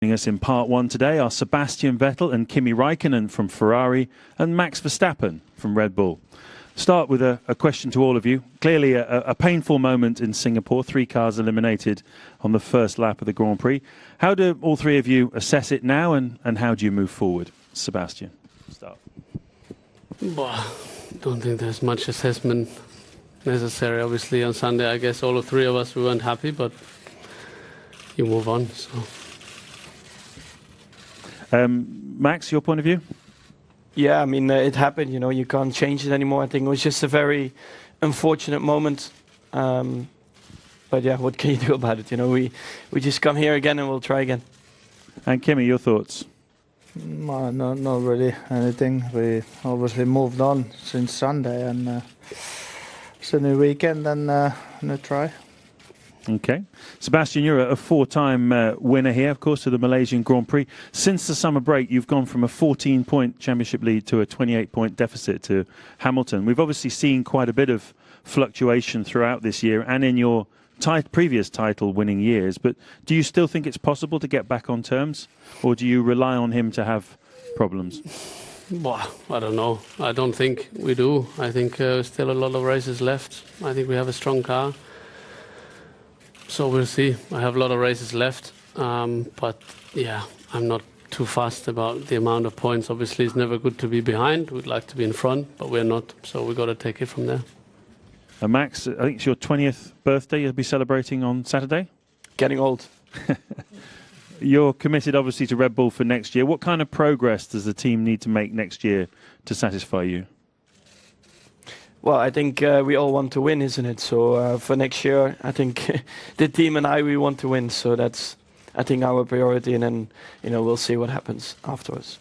Joining us in part one today are Sebastian Vettel and Kimi Räikkönen from Ferrari and Max Verstappen from Red Bull. Start with a question to all of you. Clearly a painful moment in Singapore, 3 cars eliminated on the first lap of the Grand Prix. How do all three of you assess it now and how do you move forward? Sebastian, start. Well, I don't think there's much assessment necessary. Obviously on Sunday, I guess all 3 of us, we weren't happy, but you move on. So. Max, your point of view? Yeah, I mean, it happened, you know, you can't change it anymore. I think it was just a very unfortunate moment. But yeah, what can you do about it? You know, we just come here again and we'll try again. And Kimi, your thoughts? No, not really anything. We obviously moved on since Sunday and it's a new weekend and a try. Okay. Sebastian, you're a 4-time winner here, of course, of the Malaysian Grand Prix. Since the summer break, you've gone from a 14-point championship lead to a 28-point deficit to Hamilton. We've obviously seen quite a bit of fluctuation throughout this year and in your previous title-winning years. But do you still think it's possible to get back on terms? Or do you rely on him to have problems? Well, I don't know. I don't think we do. I think still a lot of races left. I think we have a strong car. So we'll see. I have a lot of races left. But yeah, I'm not too fussed about the amount of points. Obviously, it's never good to be behind. We'd like to be in front, but we're not. So we've got to take it from there. Max, I think it's your 20th birthday you'll be celebrating on Saturday? Getting old. You're committed, obviously, to Red Bull for next year. What kind of progress does the team need to make next year to satisfy you? Well, I think we all want to win, isn't it? So for next year, I think the team and we want to win. So that's, I think, our priority. And then, you know, we'll see what happens afterwards.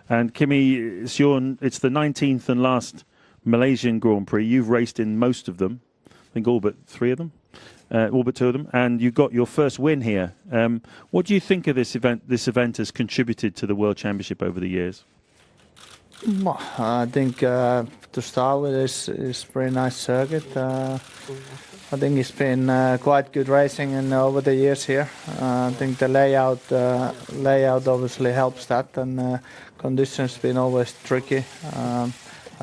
And Kimi, it's the 19th and last Malaysian Grand Prix. You've raced in most of them. I think all but 3 of them. All but 2 of them. And you got your first win here. What do you think of this event? This event has contributed to the World Championship over the years? Well, I think to start with, it's pretty nice circuit. I think it's been quite good racing over the years here. I think the layout obviously helps that, and conditions been always tricky. I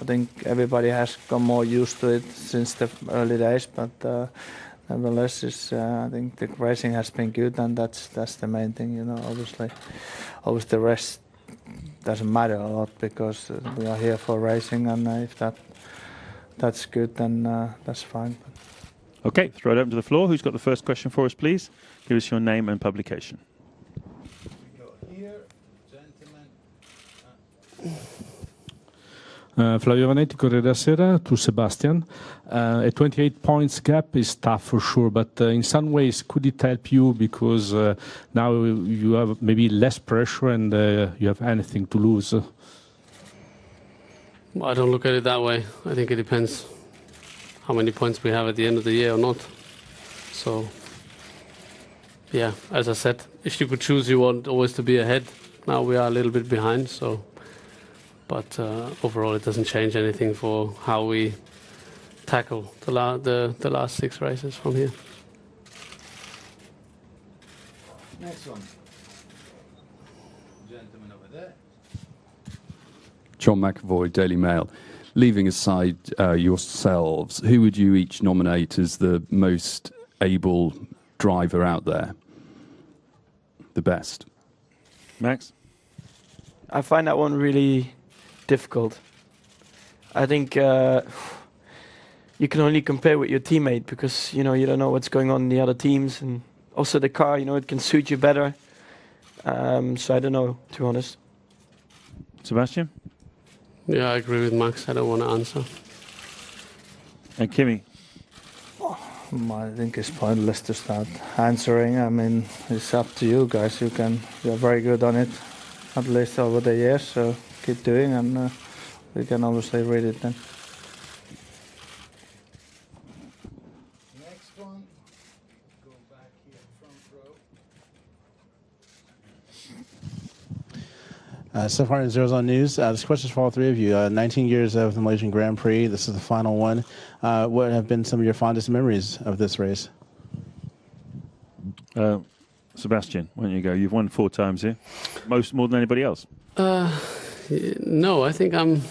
think everybody has got more used to it since the early days, but nevertheless, I think the racing has been good, and that's the main thing. You know, obviously the rest doesn't matter a lot because we are here for racing, and if that's good, then that's fine. Okay, throw it open to the floor. Who's got the first question for us, please? Give us your name and publication. Here, gentlemen. Flavio Vanetti, Corriere della Sera, to Sebastian. A 28 points gap is tough for sure, but in some ways, could it help you because now you have maybe less pressure and you have anything to lose? Well, I don't look at it that way. I think it depends how many points we have at the end of the year or not. So, yeah, as I said, if you could choose, you want always to be ahead. Now we are a little bit behind, so. But overall, it doesn't change anything for how we tackle the last 6 races from here. Next one. Gentleman over there. John McAvoy, Daily Mail. Leaving aside yourselves, who would you each nominate as the most able driver out there? The best? Max? I find that one really difficult. I think you can only compare with your teammate because, you know, you don't know what's going on in the other teams, and also the car, you know, it can suit you better. So I don't know, to be honest. Sebastian? Yeah, I agree with Max. I don't want to answer. And Kimi? I think it's pointless to start answering. I mean, it's up to you guys. You're very good on it, at least over the years. So keep doing, and we can obviously read it then. Next one. Go back here, front row. So far in Zeros News, this question is for all 3 of you. 19 years of the Malaysian Grand Prix. This is the final one. What have been some of your fondest memories of this race? Sebastian, why don't you go? You've won 4 times here, more than anybody else. No, I think I'm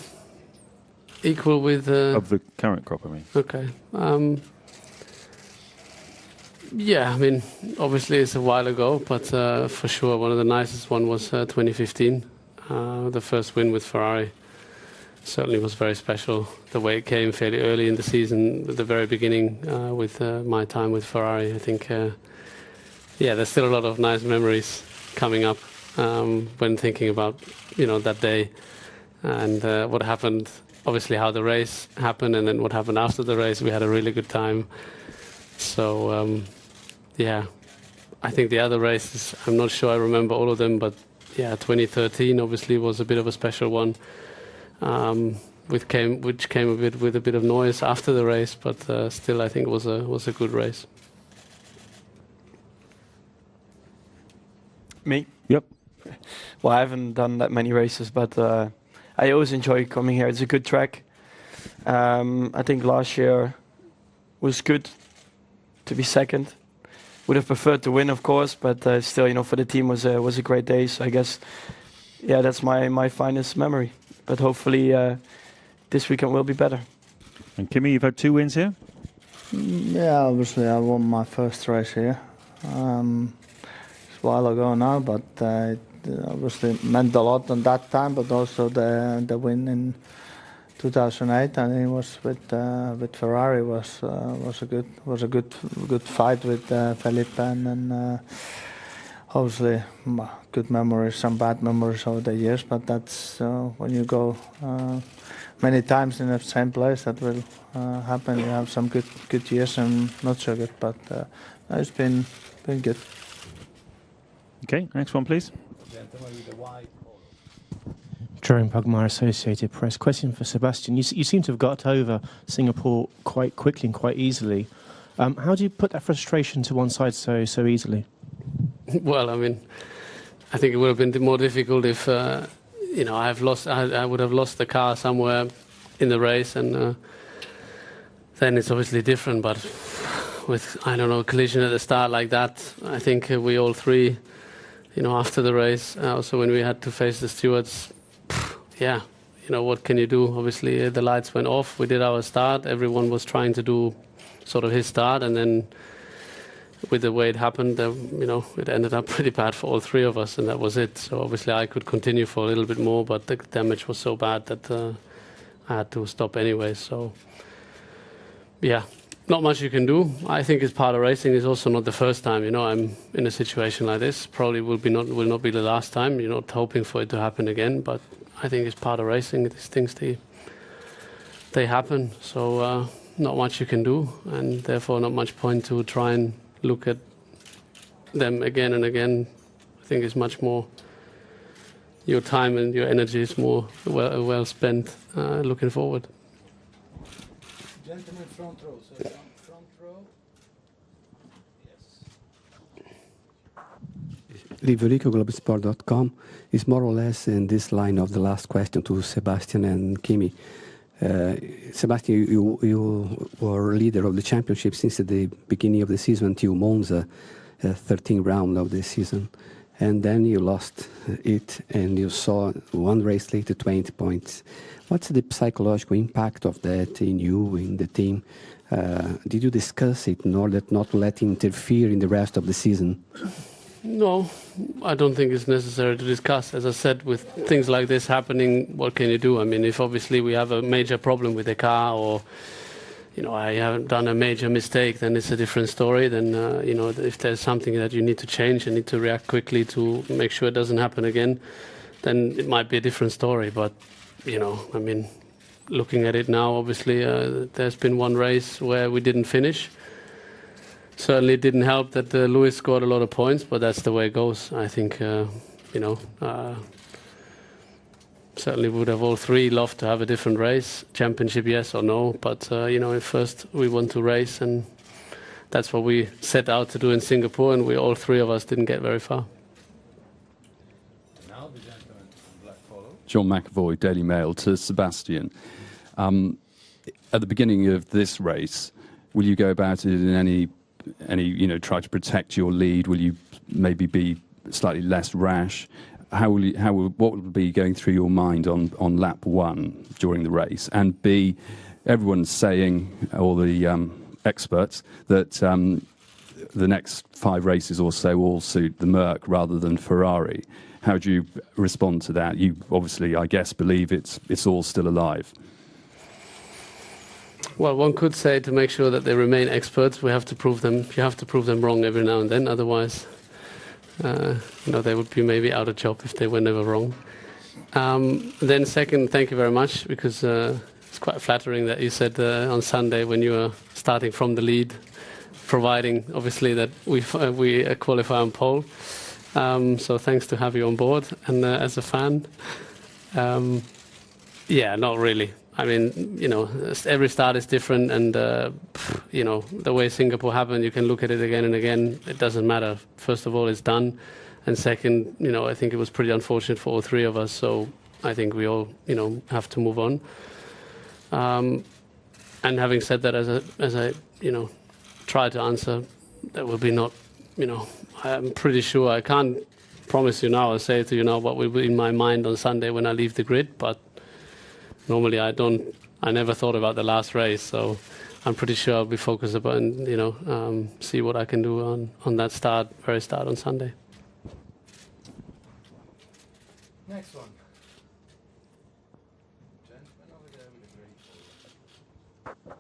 equal with... Of the current crop, I mean. Okay. Yeah, I mean, obviously it's a while ago, but for sure one of the nicest one was 2015. The first win with Ferrari certainly was very special. The way it came fairly early in the season, at the very beginning, with my time with Ferrari, I think, there's still a lot of nice memories coming up when thinking about, that day and what happened. Obviously, how the race happened, and then what happened after the race. We had a really good time. So, I think the other races, I'm not sure I remember all of them, but 2013 obviously was a bit of a special one, which came with a bit of noise after the race, but still I think was a good race. Me? Yep. Well, I haven't done that many races, but I always enjoy coming here. It's a good track. I think last year was good to be second. Would have preferred to win, of course, but still, for the team was a great day. So I guess, that's my finest memory. But hopefully this weekend will be better. And Kimi, you've had 2 wins here? Yeah, obviously I won my first race here. It's a while ago now, but it obviously meant a lot at that time. But also the win in 2008, and it was with Ferrari was a good fight with Felipe, and then obviously good memories, some bad memories over the years. But that's when you go many times in the same place, that will happen. You have some good years and not so good, but it's been good. Okay, next one, please. Jerome Pugmire, Associated Press. Question for Sebastian. You seem to have got over Singapore quite quickly and quite easily. How do you put that frustration to one side so easily? Well, I mean, I think it would have been more difficult if, I would have lost the car somewhere in the race, and then it's obviously different. But with, a collision at the start like that, I think we all three, after the race, also when we had to face the stewards, what can you do? Obviously, the lights went off. We did our start. Everyone was trying to do sort of his start, and then with the way it happened, it ended up pretty bad for all 3 of us, and that was it. So obviously, I could continue for a little bit more, but the damage was so bad that I had to stop anyway. So, not much you can do. I think it's part of racing. It's also not the first time, I'm in a situation like this. Probably will not be the last time. You're not hoping for it to happen again, but I think it's part of racing. These things, they happen. So not much you can do, and therefore not much point to try and look at them again and again. I think it's much more your time and your energy is more well spent looking forward. Gentlemen, front row. So front row. Yes. Liverico, Globesport.com, is more or less in this line of the last question to Sebastian and Kimi. Sebastian, you were leader of the championship since the beginning of the season until Monza, 13th round of the season. And then you lost it, and you saw one race later, 20 points. What's the psychological impact of that in you, in the team? Did you discuss it in order not to let it interfere in the rest of the season? No, I don't think it's necessary to discuss. As I said, with things like this happening, what can you do? I mean, if obviously we have a major problem with the car, or I haven't done a major mistake, then it's a different story. Then, if there's something that you need to change and need to react quickly to make sure it doesn't happen again, then it might be a different story. But, I mean, looking at it now, obviously, there's been one race where we didn't finish. Certainly it didn't help that Lewis scored a lot of points, but that's the way it goes. I think, certainly would have all 3 loved to have a different race. Championship, yes or no. But, first we want to race, and that's what we set out to do in Singapore, and all 3 of us didn't get very far. Now the gentleman in black polo. John McAvoy, Daily Mail, to Sebastian. At the beginning of this race, will you go about it in any try to protect your lead? Will you maybe be slightly less rash. What will be going through your mind on lap 1 during the race? And B, everyone's saying, all the experts, that the next 5 races or so all suit the Merc rather than Ferrari. How do you respond to that? You obviously, I guess, believe it's all still alive. Well, one could say, to make sure that they remain experts, we have to prove them. You have to prove them wrong every now and then. Otherwise, they would be maybe out of job if they were never wrong. Then second, thank you very much, because it's quite flattering that you said on Sunday, when you were starting from the lead, providing obviously that we qualify on pole. So thanks to have you on board, and as a fan, not really. I mean, every start is different, and the way Singapore happened, you can look at it again and again. It doesn't matter. First of all, it's done, and second, I think it was pretty unfortunate for all 3 of us. So I think we all, have to move on. And having said that, as I try to answer, there will be not, I'm pretty sure, I can't promise you now or say to you now what will be in my mind on Sunday when I leave the grid, but normally I never thought about the last race, so I'm pretty sure I'll be focused upon, see what I can do on that very start on Sunday. Next one. Gentleman over there with the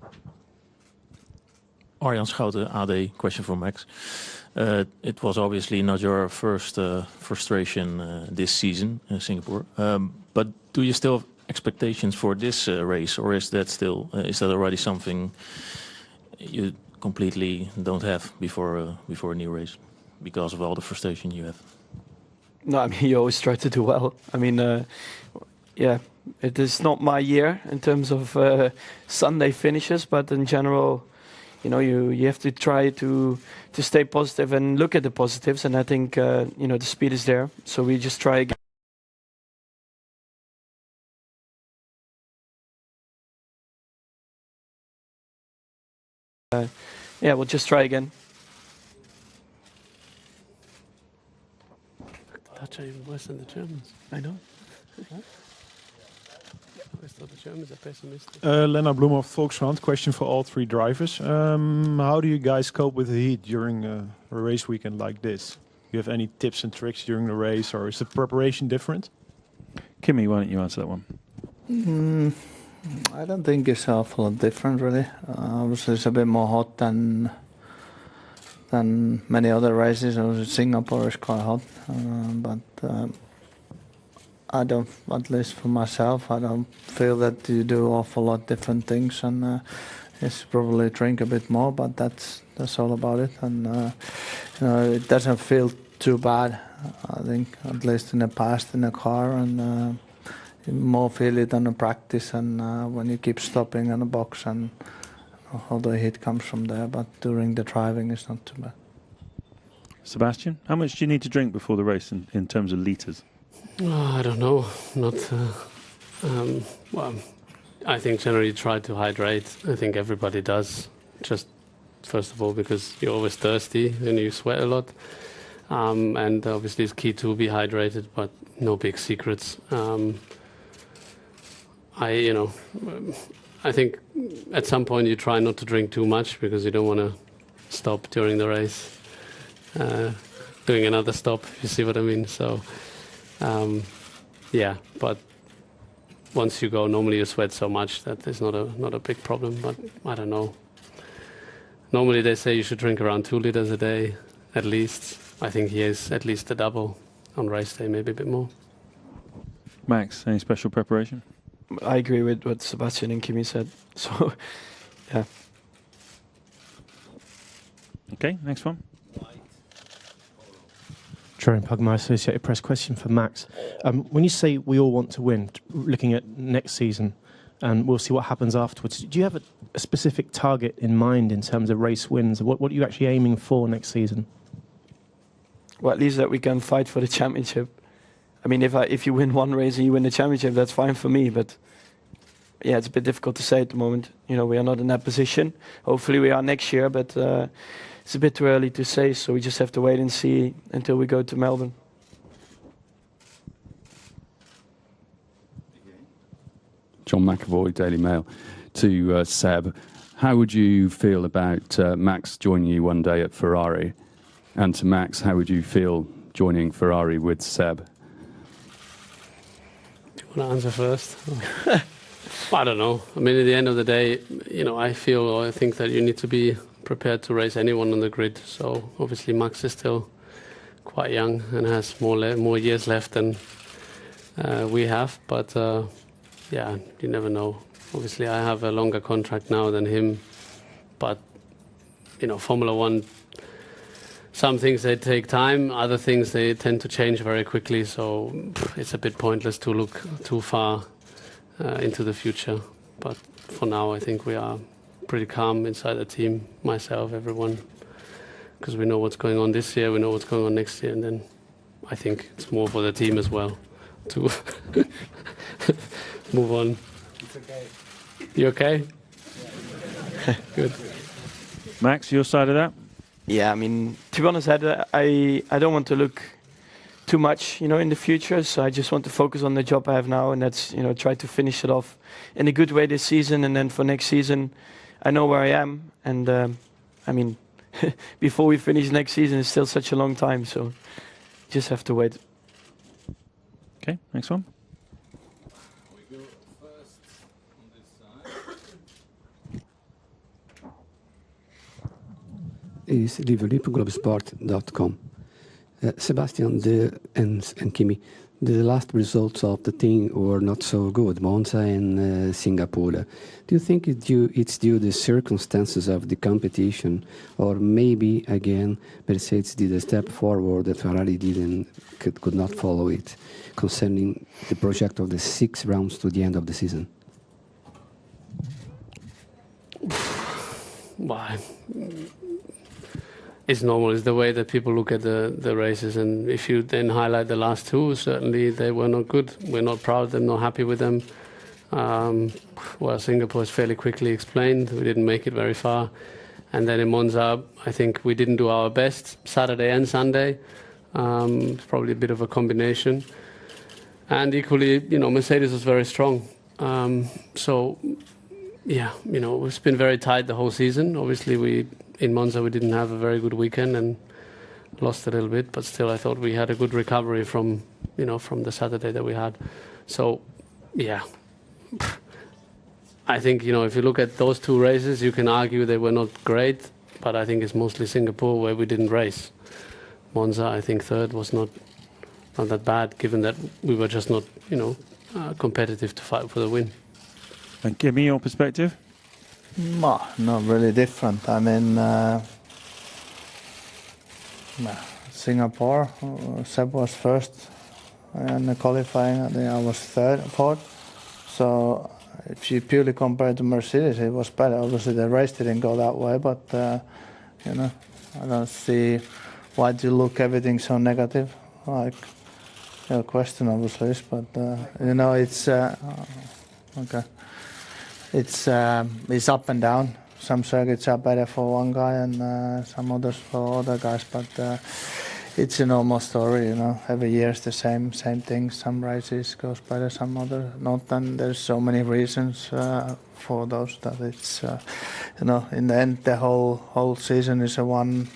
green. Arjan Schouten, AD, question for Max. It was obviously not your first frustration this season in Singapore, but do you still have expectations for this race, or is that already something you completely don't have before a new race because of all the frustration you have? No, I mean, you always try to do well. I mean, it is not my year in terms of Sunday finishes, but in general, you have to try to stay positive and look at the positives, and I think the speed is there, so we just try again. We'll just try again. The Dutch are even worse than the Germans. I know. Huh? I always thought the Germans are pessimistic. Lennart Bloemhoff, Volkskrant. Question for all 3 drivers. How do you guys cope with the heat during a race weekend like this? Do you have any tips and tricks during the race, or is the preparation different? Kimmy, why don't you answer that one? I don't think it's awful lot different, really. Obviously, it's a bit more hot than many other races. Obviously, Singapore is quite hot, but I don't, at least for myself, I don't feel that you do awful lot different things, and it's probably drink a bit more, but that's all about it. And it doesn't feel too bad. I think, at least in the past in the car, and you more feel it on the practice, and when you keep stopping on the box, and all the heat comes from there. But during the driving, it's not too bad. Sebastian, how much do you need to drink before the race in terms of litres? I don't know. Not. Well, I think generally try to hydrate. I think everybody does. Just first of all, because you're always thirsty and you sweat a lot, and obviously it's key to be hydrated. But no big secrets. I think at some point you try not to drink too much because you don't want to stop during the race, doing another stop, if you see what I mean. So, but once you go, normally you sweat so much that it's not a big problem, but I don't know. Normally they say you should drink around 2 liters a day, at least. I think he is at least the double on race day, maybe a bit more. Max, any special preparation? I agree with what Sebastian and Kimi said. So, yeah. Okay, next one. Jerome Pugmire, Associated Press. Question for Max. When you say we all want to win, looking at next season, and we'll see what happens afterwards, do you have a specific target in mind in terms of race wins? What are you actually aiming for next season? Well, at least that we can fight for the championship. I mean, if you win one race and you win the championship, that's fine for me. But yeah, it's a bit difficult to say at the moment. We are not in that position. Hopefully, we are next year. But it's a bit too early to say. So we just have to wait and see until we go to Melbourne. John McAvoy, Daily Mail. To Seb, how would you feel about Max joining you one day at Ferrari? And to Max, how would you feel joining Ferrari with Seb? Do you want to answer first? I don't know. I mean, at the end of the day, I think that you need to be prepared to race anyone on the grid. So obviously Max is still quite young and has more years left than we have. But yeah, you never know. Obviously, I have a longer contract now than him. But Formula One, some things they take time, other things they tend to change very quickly. So it's a bit pointless to look too far into the future. But for now, I think we are pretty calm inside the team, myself, everyone, because we know what's going on this year, we know what's going on next year, and then I think it's more for the team as well to move on. It's okay. You okay? Good. Max, your side of that? Yeah, I mean, to be honest, I don't want to look too much, in the future. So I just want to focus on the job I have now, and that's, try to finish it off in a good way this season, and then for next season, I know where I am, and I mean, before we finish next season, it's still such a long time, so just have to wait. Okay, next one. Is liverpoolglobesport.com. Sebastian and Kimi, the last results of the team were not so good, Monza and Singapore. Do you think it's due to the circumstances of the competition, or maybe again Mercedes did a step forward that Ferrari could not follow it, concerning the project of the 6 rounds to the end of the season? Why? It's normal. It's the way that people look at the races, and if you then highlight the last 2, certainly they were not good. We're not proud of them, not happy with them. Well, Singapore is fairly quickly explained. We didn't make it very far. And then in Monza, I think we didn't do our best Saturday and Sunday. It's probably a bit of a combination. And equally, Mercedes was very strong. So, yeah, it's been very tight the whole season. Obviously, in Monza, we didn't have a very good weekend and lost a little bit, but still I thought we had a good recovery from the Saturday that we had. So, yeah, I think, if you look at those 2 races, you can argue they were not great, but I think it's mostly Singapore where we didn't race. Monza, I think 3rd was not that bad, given that we were just not, competitive to fight for the win. And give me your perspective. No, not really different. I mean, Singapore, Seb was first in the qualifying. I think I was fourth. So if you purely compare to Mercedes, it was better. Obviously, the race didn't go that way, but I don't see why do you look everything so negative. Like your question, obviously, is, but it's okay. It's up and down. Some circuits are better for one guy and some others for other guys, but it's a normal story, Every year it's the same thing. Some races goes better, some other not, and there's so many reasons for those that it's, in the end the whole season is a one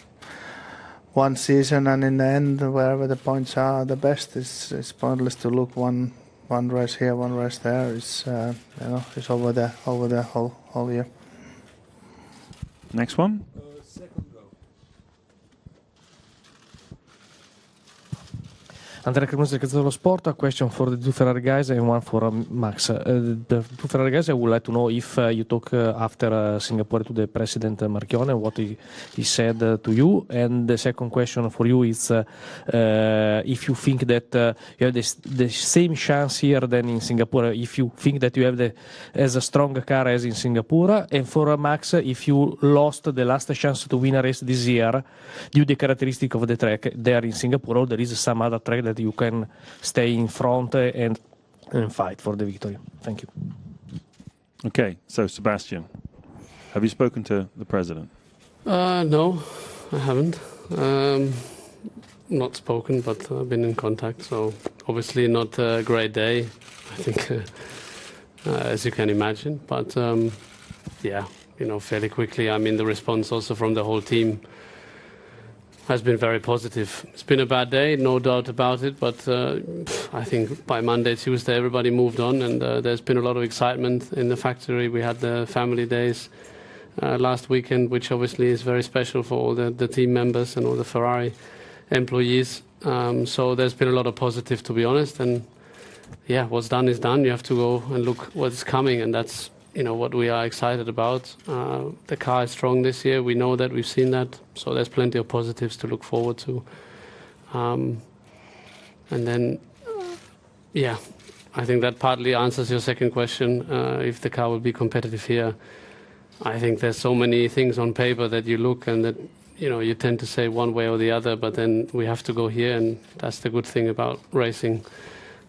season, and in the end, wherever the points are the best, it's pointless to look one race here, one race there. It's it's over the whole year. Next one. Andrea Cremonesi, dello Sport. A question for the 2 Ferrari guys and one for Max. The 2 Ferrari guys, I would like to know if you talk after Singapore to the president Marchionne, what he said to you. And the second question for you is if you think that you have the same chance here than in Singapore, if you think that you have as a strong car as in Singapore. And for Max, if you lost the last chance to win a race this year due to the characteristic of the track there in Singapore, or there is some other track that you can stay in front and fight for the victory. Thank you. Okay, so Sebastian, have you spoken to the president? No, I haven't. Not spoken, but I've been in contact. So obviously not a great day, I think, as you can imagine. But yeah, fairly quickly. I mean, the response also from the whole team has been very positive. It's been a bad day, no doubt about it. But I think by Monday, Tuesday, everybody moved on, and there's been a lot of excitement in the factory. We had the family days last weekend, which obviously is very special for all the team members and all the Ferrari employees. So there's been a lot of positive, to be honest. And yeah, what's done is done. You have to go and look what's coming, and that's what we are excited about. The car is strong this year. We know that. We've seen that. So there's plenty of positives to look forward to. And then, yeah, I think that partly answers your second question. If the car will be competitive here, I think there's so many things on paper that you look and that you tend to say one way or the other, but then we have to go here, and that's the good thing about racing.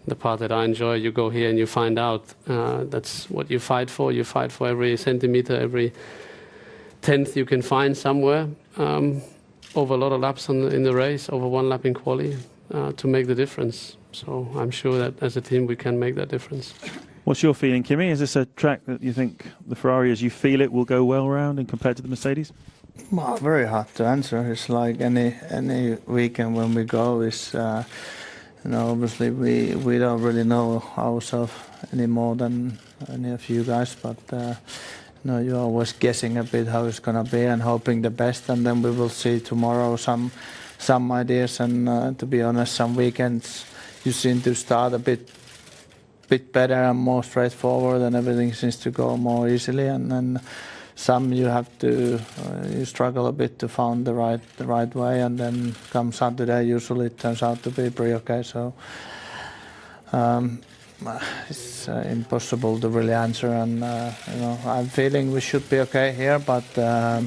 The part that I enjoy, you go here and you find out. That's what you fight for. You fight for every centimeter, every tenth you can find somewhere, over a lot of laps in the race, over one lap in quali, to make the difference. So I'm sure that as a team we can make that difference. What's your feeling, Kimi? Is this a track that you think the Ferrari, as you feel it, will go well around and compared to the Mercedes? Well, very hard to answer. It's like any weekend when we go is, obviously we don't really know ourselves any more than any of you guys, but you're always guessing a bit how it's gonna be and hoping the best, and then we will see tomorrow some ideas. And to be honest, some weekends you seem to start a bit better and more straightforward, and everything seems to go more easily, and then some you have to you struggle a bit to find the right way, and then come Saturday usually it turns out to be pretty okay. So it's impossible to really answer, and I'm feeling we should be okay here, but I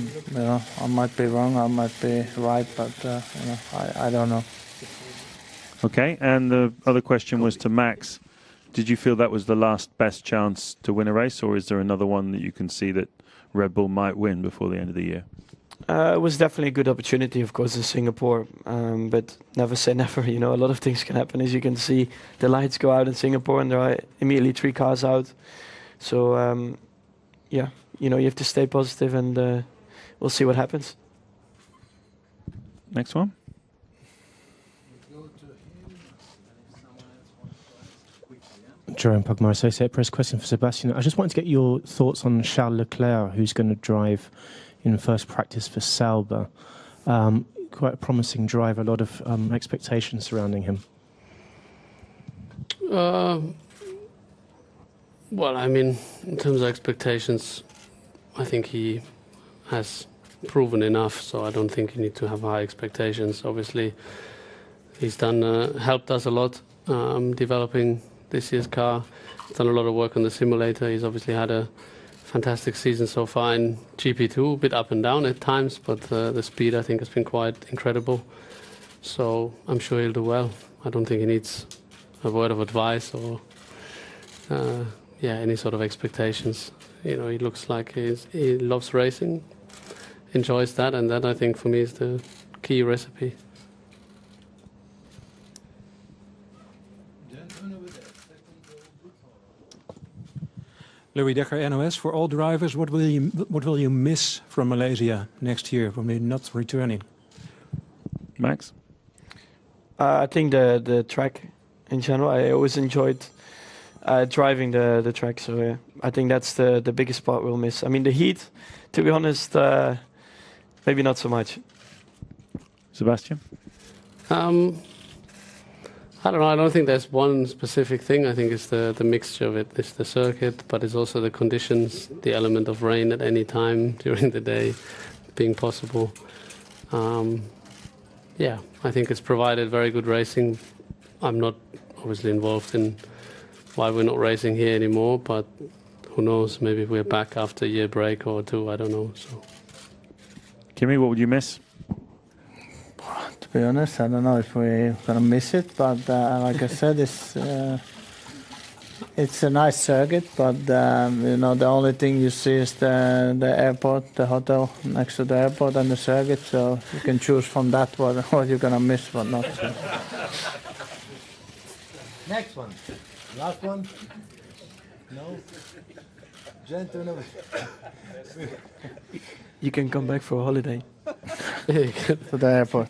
might be wrong, I might be right, but I don't know. Okay, and the other question was to Max. Did you feel that was the last best chance to win a race, or is there another one that you can see that Red Bull might win before the end of the year? It was definitely a good opportunity, of course, in Singapore, but never say never. A lot of things can happen. As you can see, the lights go out in Singapore and there are immediately 3 cars out. So, yeah, you have to stay positive, and we'll see what happens. Next one. Jerome Pugmire, Associated Press. Question for Sebastian. I just wanted to get your thoughts on Charles Leclerc, who's going to drive in first practice for Sauber. Quite a promising driver, a lot of expectations surrounding him. Well, I mean, in terms of expectations, I think he has proven enough, so I don't think you need to have high expectations. Obviously, he's helped us a lot developing this year's car. He's done a lot of work on the simulator. He's obviously had a fantastic season so far in GP2, a bit up and down at times, but the speed I think has been quite incredible. So I'm sure he'll do well. I don't think he needs a word of advice or any sort of expectations. He looks like he loves racing, enjoys that, and that I think for me is the key recipe. Louis Decker, NOS. For all drivers, what will you miss from Malaysia next year when we're not returning? Max? I think the track in general. I always enjoyed driving the track, so I think that's the biggest part we'll miss. I mean, the heat, to be honest, maybe not so much. Sebastian? I don't know. I don't think there's one specific thing. I think it's the mixture of it. It's the circuit, but it's also the conditions, the element of rain at any time during the day being possible. Yeah, I think it's provided very good racing. I'm not obviously involved in why we're not racing here anymore, but who knows? Maybe we're back after a year break or 2. I don't know. So, Kimi, what would you miss? To be honest, I don't know if we're gonna miss it, but like I said, It's a nice circuit, but you know, the only thing you see is the airport, the hotel next to the airport and the circuit. So you can choose from that what you're gonna miss, what not. So. Next one. Last one. No. Gentlemen. You can come back for a holiday. To the airport.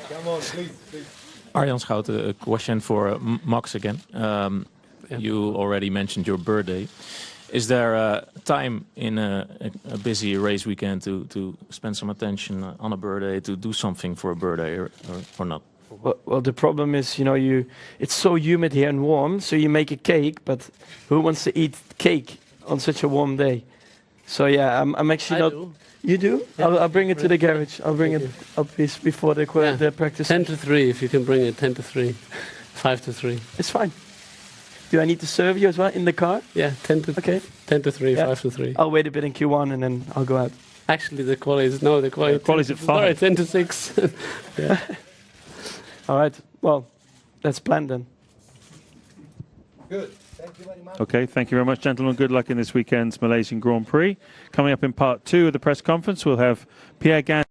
Come on, please. Arjan Schouten, a question for Max again. You already mentioned your birthday. Is there a time in a busy race weekend to spend some attention on a birthday, to do something for a birthday or not? Well, the problem is, you know, it's so humid here and warm, so you make a cake, but who wants to eat cake on such a warm day? So yeah, I'm actually not. Do. You do? Yeah, I'll bring it to the garage. I'll bring it up before the practice. 10 to 3, if you can bring it. 10 to 3, 5 to 3. It's fine. Do I need to serve you as well in the car? Yeah, 10 to 3, Yeah. 5 to 3. I'll wait a bit in Q1 and then I'll go out. Actually, the quality is at 5. Sorry, 10 to 6. Yeah. All right. Well, that's planned then. Good. Thank you very much. Okay, thank you very much, gentlemen. Good luck in this weekend's Malaysian Grand Prix. Coming up in part 2 of the press conference, we'll have Pierre Gasly